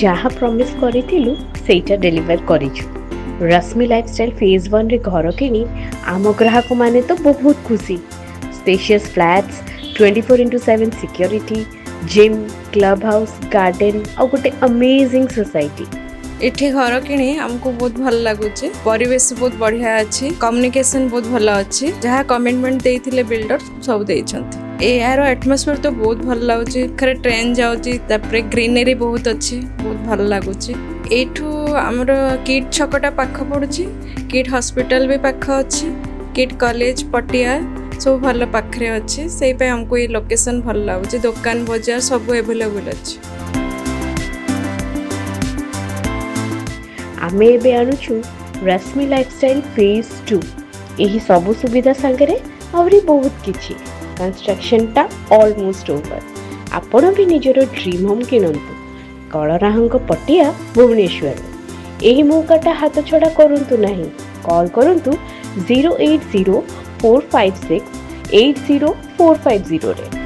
जहाँ प्रॉमिस करिथिलु सेटा डिलीवर करिछु। रश्मि lifestyle phase 1 रे घर किनी आम ग्राहक माने तो बहुत खुशी। Spacious flats, 24/7 security, gym, club house, garden और गोटे अमेजिंग सोसाइटी। एठी घर किणी हमको बहुत भल लगुचे। परिवेश बहुत बढ़िया अच्छी, कम्युनिकेशन बहुत भल अच्छी। जहाँ कमिटमेंट देइथिले बिल्डर सब देइछन्ति। यार एटमॉस्फेयर तो बहुत भल लगुचे। खरे ट्रेन जाउची, तापरे ग्रीनरी बहुत अच्छी, बहुत भल लगुचे। एठू हमर किड छकटा पाख पड़ुची, किड हॉस्पिटल भी पाख अच्छी, किड कॉलेज पटिया सब भल पाखरे अच्छी। सेई पे हमको ये लोकेशन भल लगुचे। दुकान बाजार सब अवेलेबल अच्छी। आमे एबे आणुछु रश्मि लाइफस्टाइल फेज 2। यही सबु सुविधा संगरे आवरी बहुत किछि। कंस्ट्रक्शन टा ऑलमोस्ट ओवर। आपण भी निजर ड्रीम होम किनंतु कलराहंग पटिया भुवनेश्वर। एही मौकाटा हाथ छड़ा करंतु नहीं। कॉल करंतु 080 456 80450 रे।